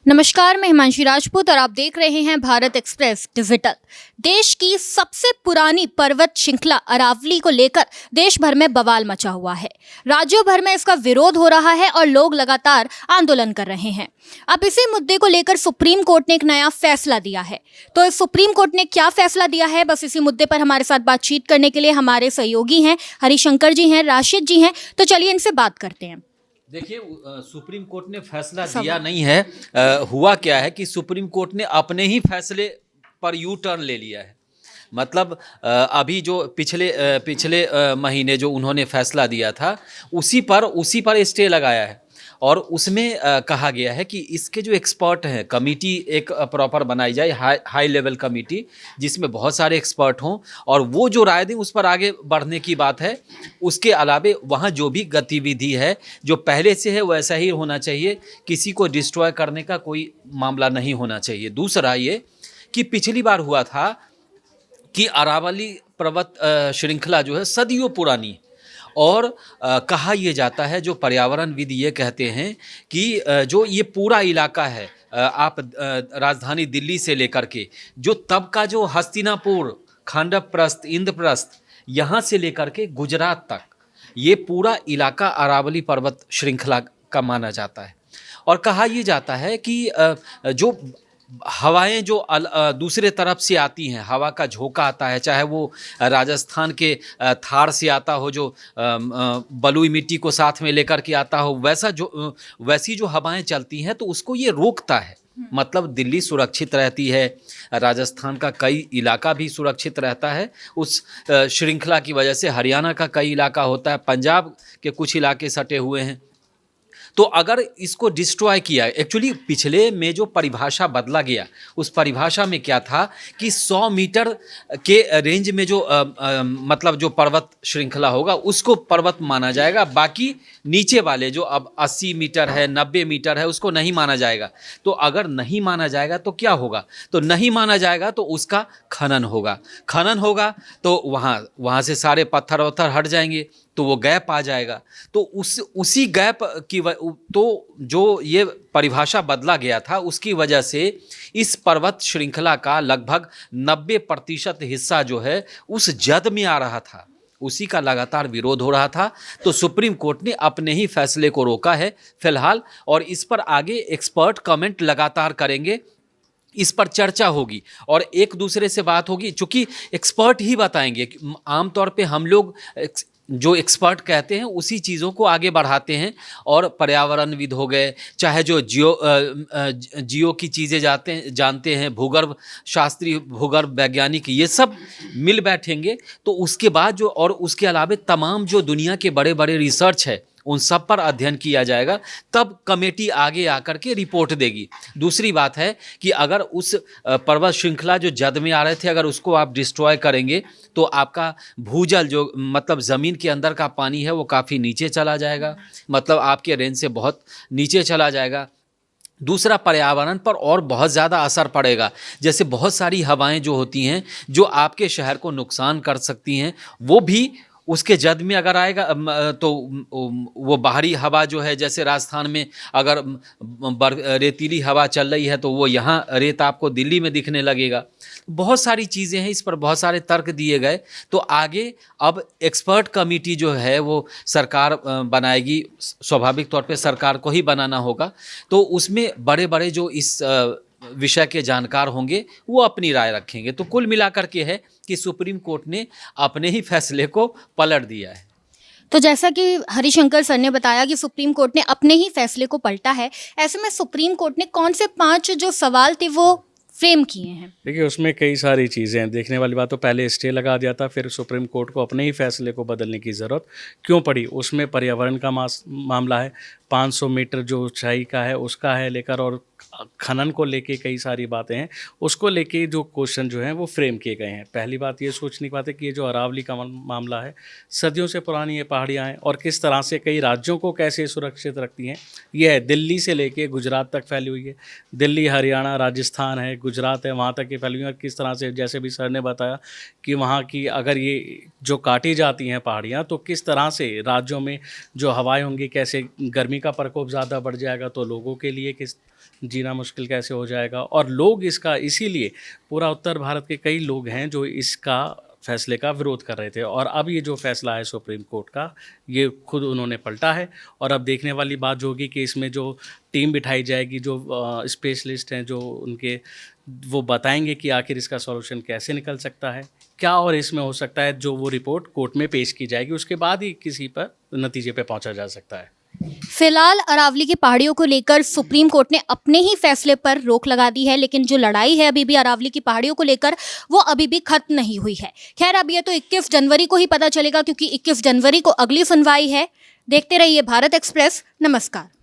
नमस्कार, मैं हिमांशी राजपूत और आप देख रहे हैं भारत एक्सप्रेस डिजिटल। देश की सबसे पुरानी पर्वत श्रृंखला अरावली को लेकर देश भर में बवाल मचा हुआ है। राज्यों भर में इसका विरोध हो रहा है और लोग लगातार आंदोलन कर रहे हैं। अब इसी मुद्दे को लेकर सुप्रीम कोर्ट ने एक नया फैसला दिया है। तो इस सुप्रीम कोर्ट ने क्या फैसला दिया है, बस इसी मुद्दे पर हमारे साथ बातचीत करने के लिए हमारे सहयोगी हैं, हरिशंकर जी हैं, राशिद जी हैं। तो चलिए इनसे बात करते हैं। देखिए, सुप्रीम कोर्ट ने फैसला दिया नहीं है। हुआ क्या है कि सुप्रीम कोर्ट ने अपने ही फैसले पर यू टर्न ले लिया है। मतलब अभी जो पिछले महीने जो उन्होंने फैसला दिया था उसी पर स्टे लगाया है और उसमें कहा गया है कि इसके जो एक्सपर्ट हैं, कमेटी एक प्रॉपर बनाई जाए, हाई लेवल कमेटी जिसमें बहुत सारे एक्सपर्ट हों और वो जो राय दें उस पर आगे बढ़ने की बात है। उसके अलावे वहाँ जो भी गतिविधि है जो पहले से है वैसा ही होना चाहिए, किसी को डिस्ट्रॉय करने का कोई मामला नहीं होना चाहिए। दूसरा ये कि पिछली बार हुआ था कि अरावली पर्वत श्रृंखला जो है सदियों पुरानी है और कहा यह जाता है, जो पर्यावरणविद ये कहते हैं कि जो ये पूरा इलाका है, आप राजधानी दिल्ली से लेकर के जो तब का जो हस्तिनापुर, खांडवप्रस्थ, इंद्रप्रस्थ, यहाँ से लेकर के गुजरात तक ये पूरा इलाका अरावली पर्वत श्रृंखला का माना जाता है। और कहा यह जाता है कि जो हवाएं जो दूसरे तरफ से आती हैं, हवा का झोंका आता है, चाहे वो राजस्थान के थार से आता हो, जो बलुई मिट्टी को साथ में लेकर के आता हो, वैसी जो हवाएं चलती हैं तो उसको ये रोकता है। मतलब दिल्ली सुरक्षित रहती है, राजस्थान का कई इलाका भी सुरक्षित रहता है उस श्रृंखला की वजह से। हरियाणा का कई इलाका होता है, पंजाब के कुछ इलाके सटे हुए हैं। तो अगर इसको डिस्ट्रॉय किया, एक्चुअली पिछले में जो परिभाषा बदला गया उस परिभाषा में क्या था कि 100 मीटर के रेंज में जो मतलब जो पर्वत श्रृंखला होगा उसको पर्वत माना जाएगा, बाकी नीचे वाले जो अब 80 मीटर है, 90 मीटर है, उसको नहीं माना जाएगा। तो अगर नहीं माना जाएगा तो क्या होगा? तो नहीं माना जाएगा तो उसका खनन होगा तो वहाँ से सारे पत्थर वत्थर हट जाएंगे तो वो गैप आ जाएगा। तो उसी गैप की तो जो ये परिभाषा बदला गया था उसकी वजह से इस पर्वत श्रृंखला का लगभग 90% हिस्सा जो है उस जद में आ रहा था, उसी का लगातार विरोध हो रहा था। तो सुप्रीम कोर्ट ने अपने ही फैसले को रोका है फिलहाल और इस पर आगे एक्सपर्ट कमेंट लगातार करेंगे, इस पर चर्चा होगी और एक दूसरे से बात होगी, चूँकि एक्सपर्ट ही बताएंगे। आमतौर पे हम लोग जो एक्सपर्ट कहते हैं उसी चीज़ों को आगे बढ़ाते हैं और पर्यावरणविद हो गए, चाहे जो जियो की चीज़ें जानते हैं, भूगर्भ शास्त्री, भूगर्भ वैज्ञानिक, ये सब मिल बैठेंगे। तो उसके बाद जो और उसके अलावा तमाम जो दुनिया के बड़े बड़े रिसर्च है उन सब पर अध्ययन किया जाएगा, तब कमेटी आगे आकर के रिपोर्ट देगी। दूसरी बात है कि अगर उस पर्वत श्रृंखला जो जद में आ रहे थे अगर उसको आप डिस्ट्रॉय करेंगे तो आपका भूजल जो मतलब ज़मीन के अंदर का पानी है वो काफ़ी नीचे चला जाएगा, मतलब आपके रेंज से बहुत नीचे चला जाएगा। दूसरा, पर्यावरण पर और बहुत ज़्यादा असर पड़ेगा। जैसे बहुत सारी हवाएं जो होती हैं जो आपके शहर को नुकसान कर सकती हैं, वो भी उसके जद में अगर आएगा तो वो बाहरी हवा जो है, जैसे राजस्थान में अगर रेतीली हवा चल रही है तो वो यहाँ रेत आपको दिल्ली में दिखने लगेगा। बहुत सारी चीज़ें हैं, इस पर बहुत सारे तर्क दिए गए। तो आगे अब एक्सपर्ट कमेटी जो है वो सरकार बनाएगी, स्वाभाविक तौर पे सरकार को ही बनाना होगा। तो उसमें बड़े बड़े जो इस विषय के जानकार होंगे वो अपनी राय रखेंगे। तो कुल मिलाकर के है कि सुप्रीम कोर्ट ने अपने ही फैसले को पलट दिया है। तो जैसा कि हरिशंकर सर ने बताया कि सुप्रीम कोर्ट ने अपने ही फैसले को पलटा है, ऐसे में सुप्रीम कोर्ट ने कौन से 5 जो सवाल थे वो फ्रेम किए हैं? देखिए, उसमें कई सारी चीज़ें हैं। देखने वाली बात तो पहले स्टे लगा दिया था, फिर सुप्रीम कोर्ट को अपने ही फैसले को बदलने की ज़रूरत क्यों पड़ी? उसमें पर्यावरण का मामला है, 500 मीटर जो ऊंचाई का है उसका है लेकर, और खनन को लेके कई सारी बातें हैं, उसको लेके जो क्वेश्चन जो हैं वो फ्रेम किए गए हैं। पहली बात ये सोचने की बात है कि ये जो अरावली का मामला है, सदियों से पुरानी ये पहाड़ियाँ हैं और किस तरह से कई राज्यों को कैसे सुरक्षित रखती हैं। ये है दिल्ली से लेके गुजरात तक फैली हुई है। दिल्ली, हरियाणा, राजस्थान है, गुजरात है वहाँ तक की फैली हुई है। और किस तरह से, जैसे भी सर ने बताया कि वहाँ की अगर ये जो काटी जाती हैं पहाड़ियाँ, तो किस तरह से राज्यों में जो हवाएं होंगी, कैसे गर्मी का प्रकोप ज़्यादा बढ़ जाएगा, तो लोगों के लिए किस जीना मुश्किल कैसे हो जाएगा। और लोग इसका, इसीलिए पूरा उत्तर भारत के कई लोग हैं जो इसका फैसले का विरोध कर रहे थे। और अब ये जो फैसला है सुप्रीम कोर्ट का, ये खुद उन्होंने पलटा है। और अब देखने वाली बात जो होगी कि इसमें जो टीम बिठाई जाएगी, जो स्पेशलिस्ट हैं, जो उनके, वो बताएंगे कि आखिर इसका सॉल्यूशन कैसे निकल सकता है, क्या और इसमें हो सकता है। जो वो रिपोर्ट कोर्ट में पेश की जाएगी, उसके बाद ही किसी पर नतीजे पे पहुंचा जा सकता है। फिलहाल अरावली की पहाड़ियों को लेकर सुप्रीम कोर्ट ने अपने ही फैसले पर रोक लगा दी है, लेकिन जो लड़ाई है अभी भी अरावली की पहाड़ियों को लेकर, वो अभी भी खत्म नहीं हुई है। खैर, अब ये तो 21 जनवरी को ही पता चलेगा, क्योंकि 21 जनवरी को अगली सुनवाई है। देखते रहिए भारत एक्सप्रेस। नमस्कार।